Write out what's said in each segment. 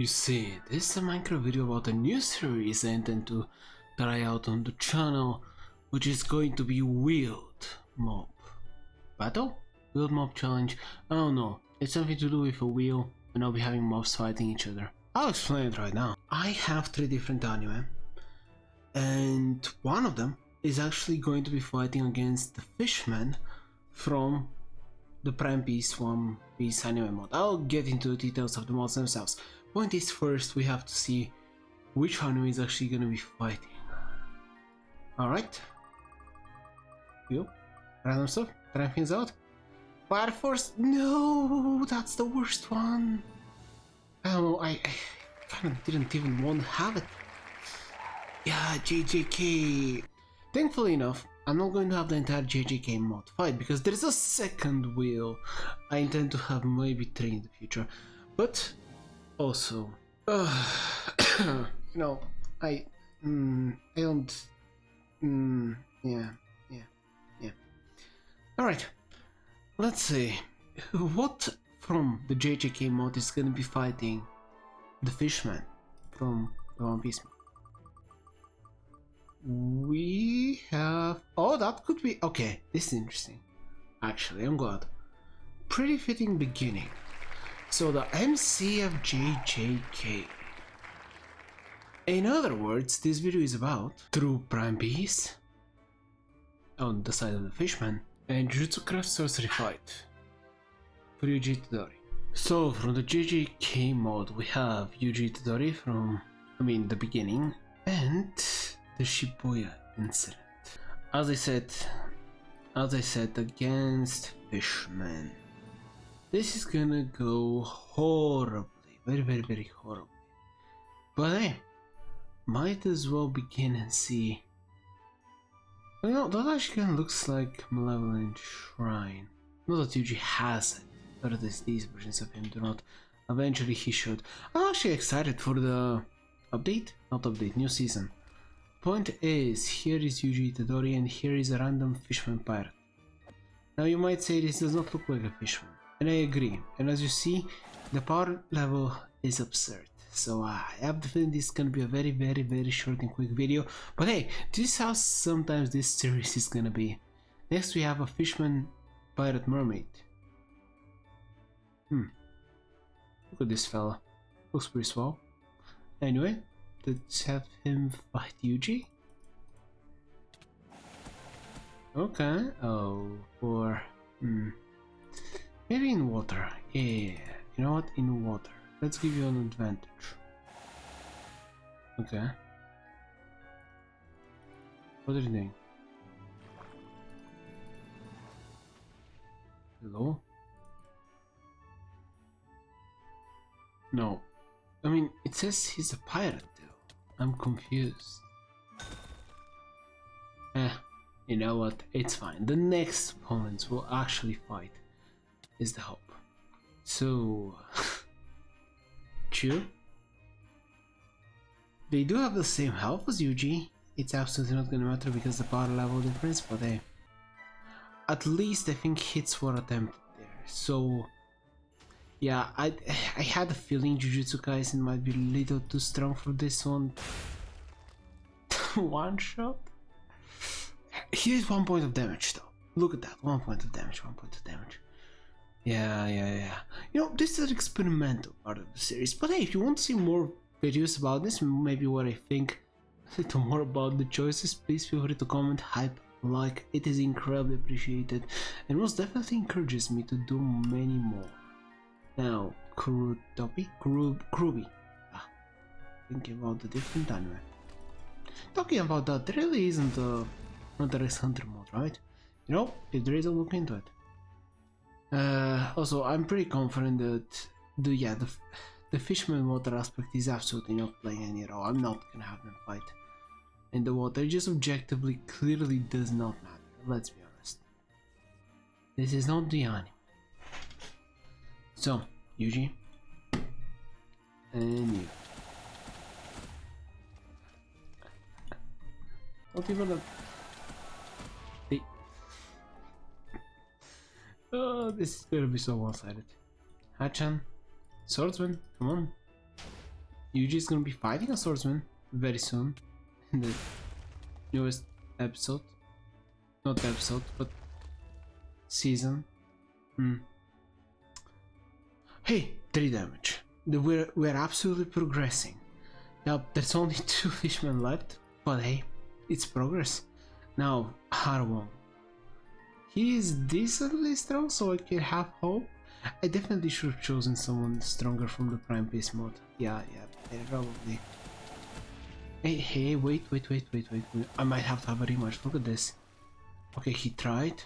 You see, this is a Minecraft video about a new series I intend to try out on the channel, which is going to be Wild Mob Battle? Wild Mob Challenge? I don't know, it's something to do with a wheel and I'll be having mobs fighting each other. I'll explain it right now. I have 3 different anime, and one of them is actually going to be fighting against the Fishmen from the Prime Piece One Piece anime mod. I'll get into the details of the mods themselves. Point is, first we have to see which anime is actually gonna be fighting. Alright. You. Random stuff. Trying things out. Fire Force. No, that's the worst one. I don't know, I kinda didn't even want to have it. Yeah, JJK. Thankfully enough, I'm not going to have the entire JJK mod fight because there's a second wheel. I intend to have maybe 3 in the future. But also, you know, I don't, yeah. Alright, let's see, what from the JJK mod is gonna be fighting the Fishmen from the One Piece mod? We have, oh, that could be, okay, this is interesting. Actually, I'm glad. Pretty fitting beginning. So the MC of JJK. In other words, this video is about true Prime Piece on the side of the Fishmen and Jujutsu Sorcery fight for Yuji Itadori. So from the JJK mod we have Yuji Itadori from, the beginning, and the Shibuya incident. As I said, against Fishmen. This is gonna go horribly, very horribly. But hey, might as well begin and see. You know, that actually kind of looks like Malevolent Shrine. Not that Yuji has it, but at least these versions of him do not. Eventually he should. I'm actually excited for the new season. Point is, here is Yuji Itadori and here is a random Fishman pirate. Now you might say this does not look like a Fishman. And I agree, and as you see, the power level is absurd. So I have the feeling this is gonna be a very short and quick video. But hey, this is how sometimes this series is gonna be. Next we have a Fishman Pirate Mermaid. Look at this fella. Looks pretty swell. Anyway, let's have him fight Yuji. Okay, maybe in water. Yeah, you know what? In water. Let's give you an advantage. Okay. What are you doing? Hello? No. It says he's a pirate though. I'm confused. You know what? It's fine. The next opponents will actually fight is the hope. So True. They do have the same health as Yuji. It's absolutely not gonna matter because the power level difference, but hey, at least I think hits were attempted there. So yeah, I had a feeling Jujutsu Kaisen might be a little too strong for this one. One shot. Here's 1 point of damage though. Look at that, 1 point of damage, 1 point of damage. Yeah. You know, this is an experimental part of the series, but hey, if you want to see more videos about this, maybe what I think a little more about the choices, please feel free to comment, hype, like, it is incredibly appreciated, and most definitely encourages me to do many more. Now, Kruby. Thinking about the different anime. Talking about that, there really isn't a Hunter x Hunter mode, right? You know, if there is, I'll look into it. Also, I'm pretty confident that the Fishman water aspect is absolutely not playing any role. I'm not gonna have them fight in the water. It just objectively clearly does not matter. Let's be honest. This is not the anime. So, Yuji and you. Not even a... Oh, this is gonna be so one-sided. Hachan, swordsman, come on. Yuji is gonna be fighting a swordsman very soon in the newest episode. Not episode, but season. Hey, 3 damage. We're absolutely progressing. Now, there's only 2 fishmen left, but hey, it's progress. Now, Harwon. He is decently strong, so I can have hope. I definitely should have chosen someone stronger from the Prime Pace mod. Yeah, probably. Hey, wait. I might have to have a rematch. Look at this. Okay, he tried.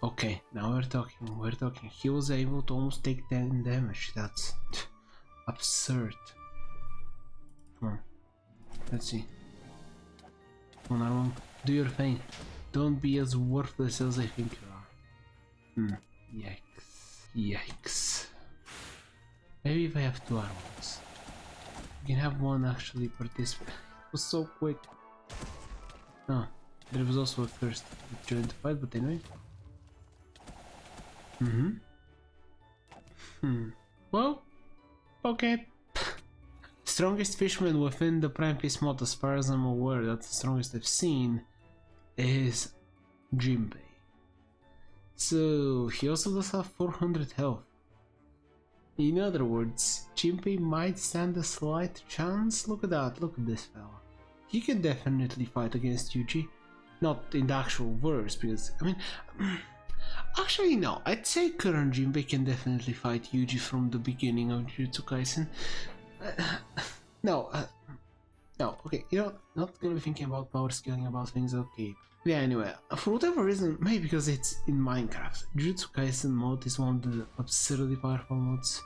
Okay, now we're talking. He was able to almost take 10 damage. That's absurd. Come on. Let's see. Come on, Armon. Do your thing. Don't be as worthless as I think you are. Yikes. Maybe if I have 2 Armons. You can have one actually participate. It was so quick. Oh, there was also a first joined the fight, but anyway. Well, okay. Strongest fishman within the Prime Pace mod, as far as I'm aware, that's the strongest I've seen, is Jinbei. So he also does have 400 health. In other words, Jinbei might stand a slight chance. Look at that, look at this fella. He can definitely fight against Yuji. Not in the actual verse, because, I mean... Actually, no, I'd say current Jinbei can definitely fight Yuji from the beginning of Jujutsu Kaisen. No, okay, you know, not gonna be thinking about power scaling, about things, okay. Yeah, anyway, for whatever reason, maybe because it's in Minecraft, Jujutsu Kaisen mod is one of the absurdly powerful mods.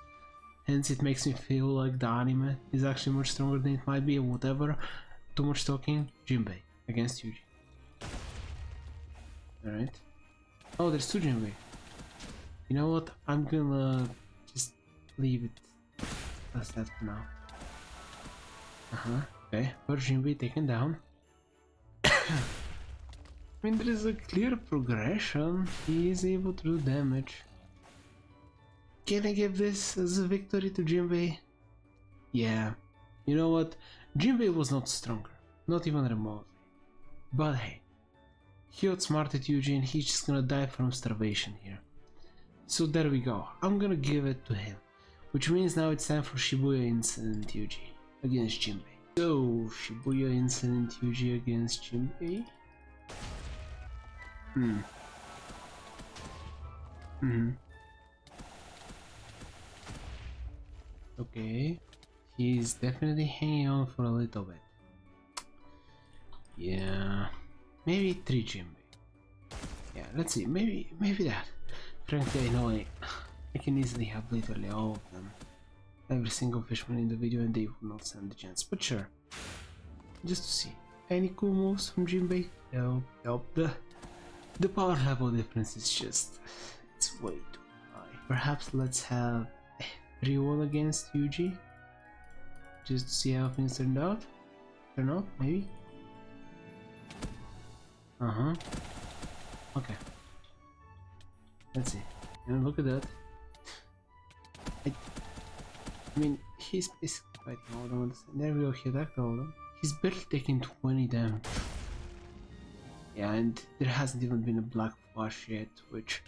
Hence it makes me feel like the anime is actually much stronger than it might be, or whatever. Too much talking, Jinbei against Yuji. Alright. Oh, there's 2 Jinbei. You know what, I'm gonna just leave it as that for now. Okay, first Jinbei taken down. I mean, there is a clear progression. He is able to do damage. Can I give this as a victory to Jinbei? Yeah. You know what? Jinbei was not stronger. Not even remotely. But hey. He outsmarted Yuji and he's just gonna die from starvation here. So there we go. I'm gonna give it to him. Which means now it's time for Shibuya Incident Yuji against Jinbei. So, Shibuya Incident Yuji against Jinbei. Okay. He's definitely hanging on for a little bit. Yeah. Maybe 3 Jinbei. Yeah, let's see. Maybe that. Frankly, I know I can easily have literally all of them. Every single fishman in the video and they would not stand the chance. But sure. Just to see. Any cool moves from Jinbei? Nope. The power level difference is just... it's way too high. Perhaps let's have everyone against Yuji? Just to see how things turned out? Turn out? Maybe? Okay. Let's see. And look at that. I mean, he's basically fighting all of them. There we go, he attacked all of them. He's barely taking 20 damage. Yeah, and there hasn't even been a black flash yet, which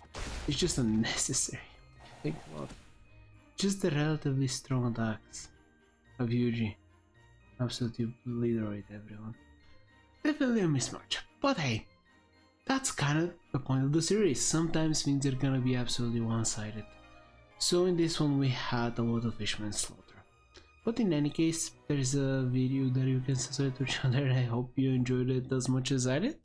is just unnecessary. Think about it. Just the relatively strong attacks of Yuji. Absolutely obliterate everyone. Definitely a mismatch. But hey, that's kind of the point of the series. Sometimes things are gonna be absolutely one-sided. So in this one we had a lot of fishmen slaughter. But in any case, there's a video that you can subscribe to the channel and I hope you enjoyed it as much as I did.